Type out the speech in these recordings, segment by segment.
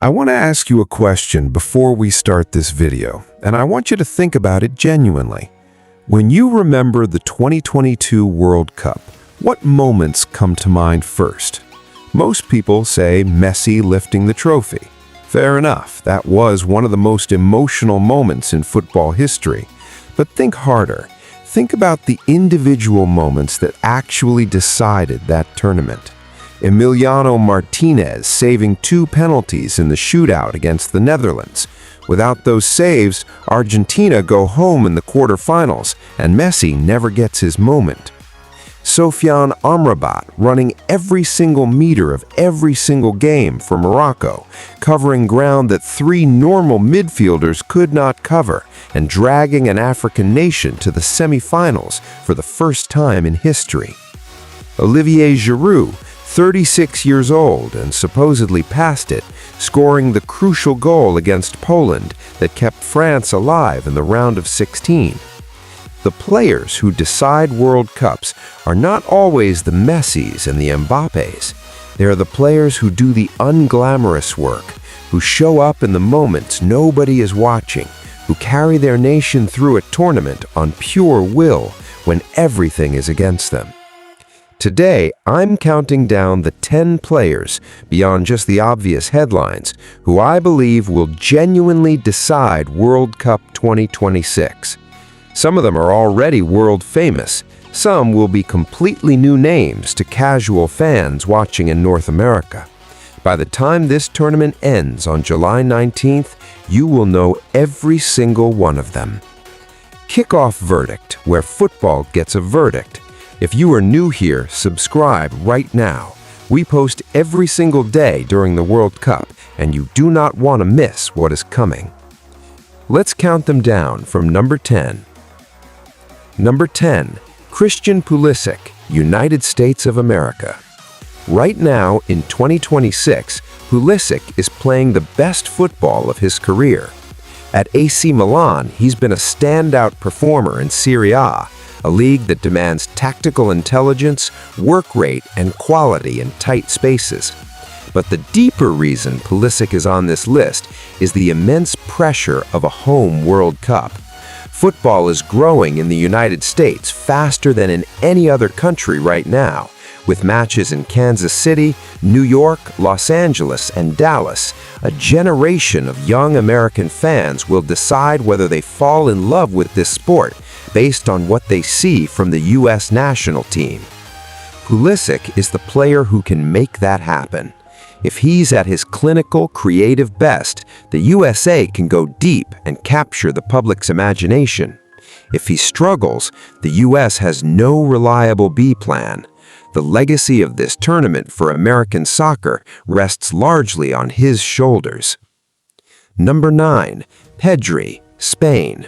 I want to ask you a question before we start this video, and I want you to think about it genuinely. When you remember the 2022 World Cup, what moments come to mind first? Most people say Messi lifting the trophy. Fair enough, that was one of the most emotional moments in football history. But think harder. Think about the individual moments that actually decided that tournament. Emiliano Martinez saving 2 penalties in the shootout against the Netherlands. Without those saves, Argentina go home in the quarterfinals, and Messi never gets his moment. Sofiane Amrabat running every single meter of every single game for Morocco, covering ground that 3 normal midfielders could not cover, and dragging an African nation to the semi-finals for the first time in history. Olivier Giroud, 36 years old and supposedly past it, scoring the crucial goal against Poland that kept France alive in the round of 16. The players who decide World Cups are not always the Messis and the Mbappés. They are the players who do the unglamorous work, who show up in the moments nobody is watching, who carry their nation through a tournament on pure will when everything is against them. Today, I'm counting down the 10 players, beyond just the obvious headlines, who I believe will genuinely decide World Cup 2026. Some of them are already world famous. Some will be completely new names to casual fans watching in North America. By the time this tournament ends on July 19th, you will know every single one of them. Kickoff verdict, where football gets a verdict. If you are new here, subscribe right now. We post every single day during the World Cup, and you do not want to miss what is coming. Let's count them down from number 10. Number 10, Christian Pulisic, United States of America. Right now, in 2026, Pulisic is playing the best football of his career. At AC Milan, he's been a standout performer in Serie A, a league that demands tactical intelligence, work rate, and quality in tight spaces. But the deeper reason Pulisic is on this list is the immense pressure of a home World Cup. Football is growing in the United States faster than in any other country right now, with matches in Kansas City, New York, Los Angeles, and Dallas. A generation of young American fans will decide whether they fall in love with this sport based on what they see from the U.S. national team. Pulisic is the player who can make that happen. If he's at his clinical, creative best, the USA can go deep and capture the public's imagination. If he struggles, the U.S. has no reliable B plan. The legacy of this tournament for American soccer rests largely on his shoulders. Number 9, Pedri, Spain.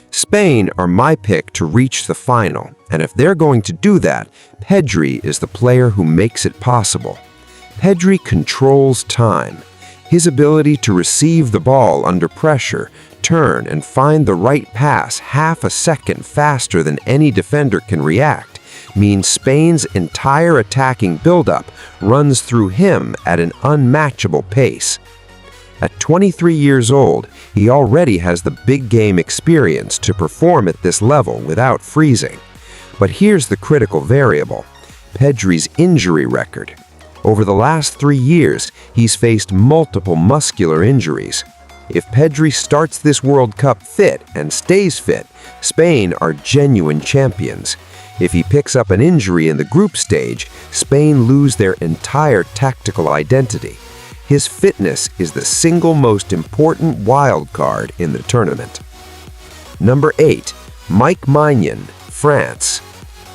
Spain are my pick to reach the final, and if they're going to do that, Pedri is the player who makes it possible. Pedri controls time. His ability to receive the ball under pressure, turn, and find the right pass half a second faster than any defender can react means Spain's entire attacking buildup runs through him at an unmatchable pace. At 23 years old, he already has the big game experience to perform at this level without freezing. But here's the critical variable: Pedri's injury record. Over the last 3 years, he's faced multiple muscular injuries. If Pedri starts this World Cup fit and stays fit, Spain are genuine champions. If he picks up an injury in the group stage, Spain lose their entire tactical identity. His fitness is the single most important wild card in the tournament. Number 8, Mike Maignan, France.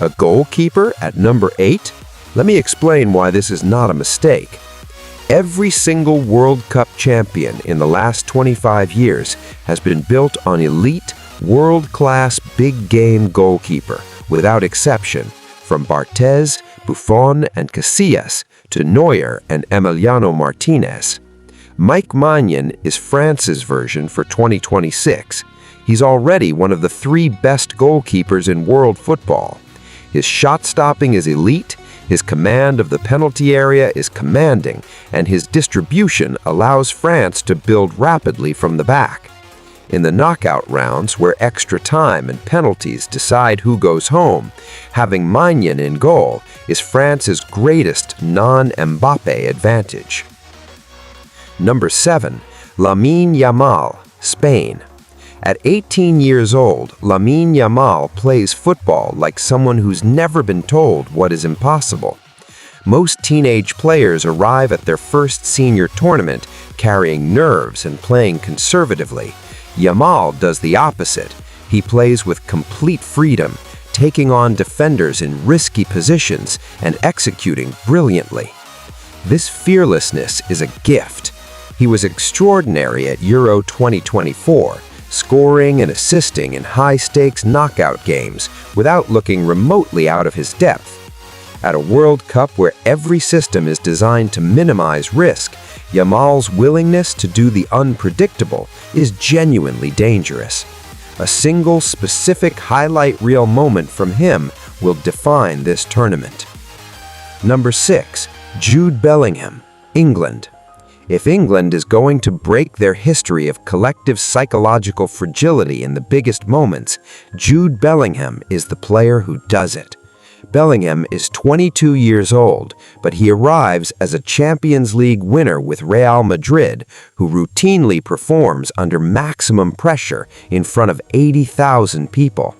A goalkeeper at number 8? Let me explain why this is not a mistake. Every single World Cup champion in the last 25 years has been built on elite, world-class big-game goalkeeper, without exception, from Barthez, Buffon, and Casillas to Neuer and Emiliano Martinez. Mike Maignan is France's version for 2026. He's already one of the 3 best goalkeepers in world football. His shot stopping is elite, His command of the penalty area is commanding, and his distribution allows France to build rapidly from the back. In the knockout rounds, where extra time and penalties decide who goes home, having Maignan in goal is France's greatest non-Mbappé advantage. Number 7. Lamine Yamal, Spain. At 18 years old, Lamine Yamal plays football like someone who's never been told what is impossible. Most teenage players arrive at their first senior tournament carrying nerves and playing conservatively. Yamal does the opposite. He plays with complete freedom, taking on defenders in risky positions and executing brilliantly. This fearlessness is a gift. He was extraordinary at Euro 2024, scoring and assisting in high-stakes knockout games without looking remotely out of his depth. At a World Cup where every system is designed to minimize risk, Yamal's willingness to do the unpredictable is genuinely dangerous. A single specific highlight reel moment from him will define this tournament. Number 6. Jude Bellingham, England. If England is going to break their history of collective psychological fragility in the biggest moments, Jude Bellingham is the player who does it. Bellingham is 22 years old, but he arrives as a Champions League winner with Real Madrid, who routinely performs under maximum pressure in front of 80,000 people.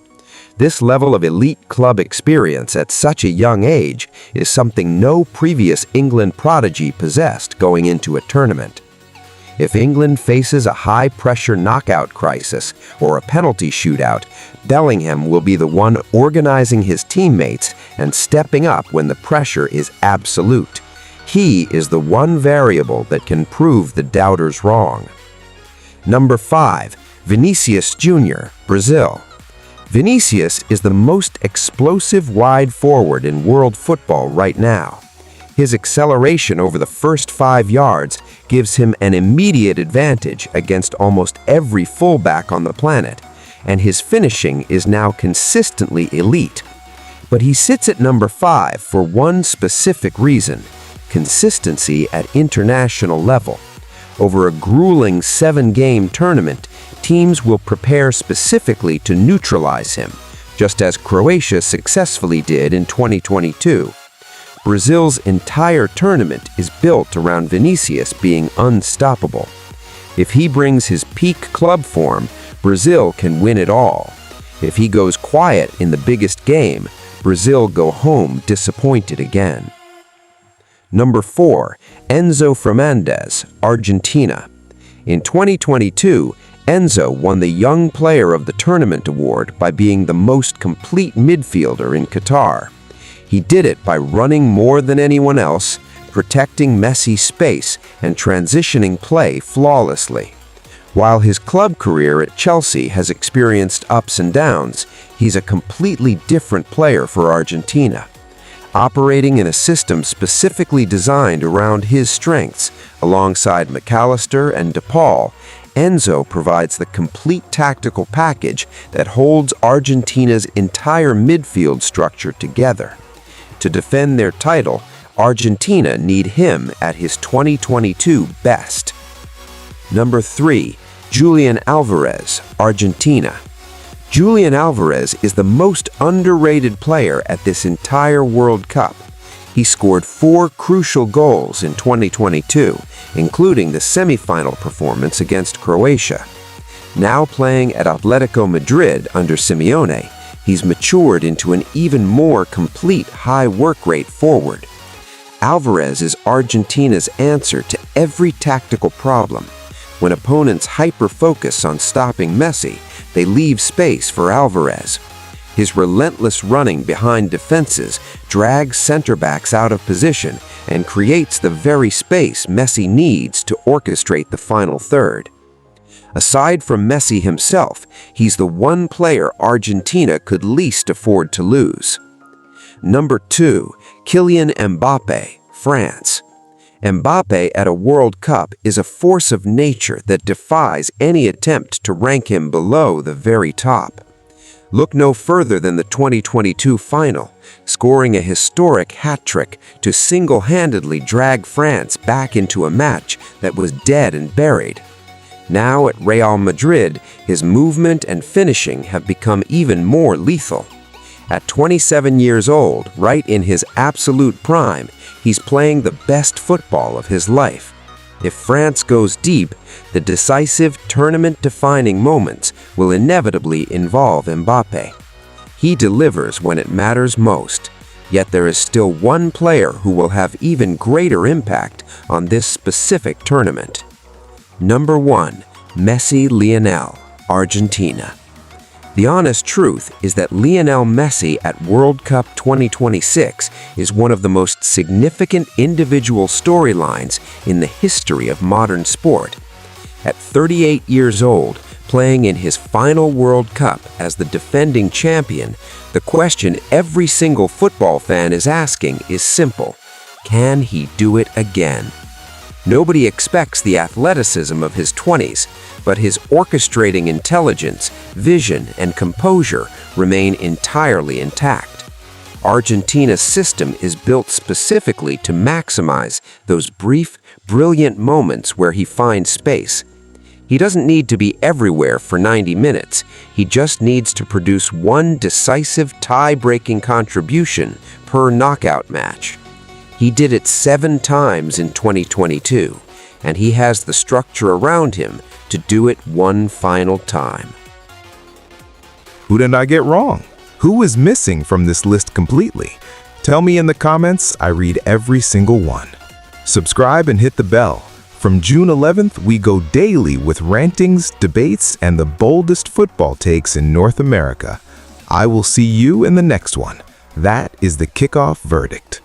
This level of elite club experience at such a young age is something no previous England prodigy possessed going into a tournament. If England faces a high-pressure knockout crisis or a penalty shootout, Bellingham will be the one organizing his teammates and stepping up when the pressure is absolute. He is the one variable that can prove the doubters wrong. Number 5. Vinicius Jr., Brazil. Vinicius is the most explosive wide forward in world football right now. His acceleration over the first 5 yards gives him an immediate advantage against almost every fullback on the planet, and his finishing is now consistently elite. But he sits at number 5 for one specific reason: consistency at international level. Over a grueling 7-game tournament, teams will prepare specifically to neutralize him, just as Croatia successfully did in 2022. Brazil's entire tournament is built around Vinicius being unstoppable. If he brings his peak club form, Brazil can win it all. If he goes quiet in the biggest game, Brazil go home disappointed again. Number 4. Enzo Fernandez, Argentina. In 2022, Enzo won the Young Player of the Tournament award by being the most complete midfielder in Qatar. He did it by running more than anyone else, protecting Messi's space, and transitioning play flawlessly. While his club career at Chelsea has experienced ups and downs, he's a completely different player for Argentina. Operating in a system specifically designed around his strengths, alongside McAllister and DePaul, Enzo provides the complete tactical package that holds Argentina's entire midfield structure together. To defend their title, Argentina need him at his 2022 best. Number 3. Julian Alvarez, Argentina. Julian Alvarez is the most underrated player at this entire World Cup. He scored 4 crucial goals in 2022, including the semifinal performance against Croatia. Now playing at Atletico Madrid under Simeone, he's matured into an even more complete high work rate forward. Alvarez is Argentina's answer to every tactical problem. When opponents hyper-focus on stopping Messi, they leave space for Alvarez. His relentless running behind defenses drags center-backs out of position and creates the very space Messi needs to orchestrate the final third. Aside from Messi himself, he's the one player Argentina could least afford to lose. Number 2. Kylian Mbappé, France. Mbappé at a World Cup is a force of nature that defies any attempt to rank him below the very top. Look no further than the 2022 final, scoring a historic hat-trick to single-handedly drag France back into a match that was dead and buried. Now at Real Madrid, his movement and finishing have become even more lethal. At 27 years old, right in his absolute prime, he's playing the best football of his life. If France goes deep, the decisive, tournament-defining moments will inevitably involve Mbappé. He delivers when it matters most, yet there is still one player who will have even greater impact on this specific tournament. Number 1. Messi Lionel, Argentina. The honest truth is that Lionel Messi at World Cup 2026 is one of the most significant individual storylines in the history of modern sport. At 38 years old, playing in his final World Cup as the defending champion, the question every single football fan is asking is simple: can he do it again? Nobody expects the athleticism of his 20s, but his orchestrating intelligence, vision, and composure remain entirely intact. Argentina's system is built specifically to maximize those brief, brilliant moments where he finds space. He doesn't need to be everywhere for 90 minutes. He just needs to produce one decisive, tie-breaking contribution per knockout match. He did it 7 times in 2022, and he has the structure around him to do it one final time. Who did I get wrong? Who is missing from this list completely? Tell me in the comments. I read every single one. Subscribe and hit the bell. From June 11th, we go daily with rantings, debates, and the boldest football takes in North America. I will see you in the next one. That is the kickoff verdict.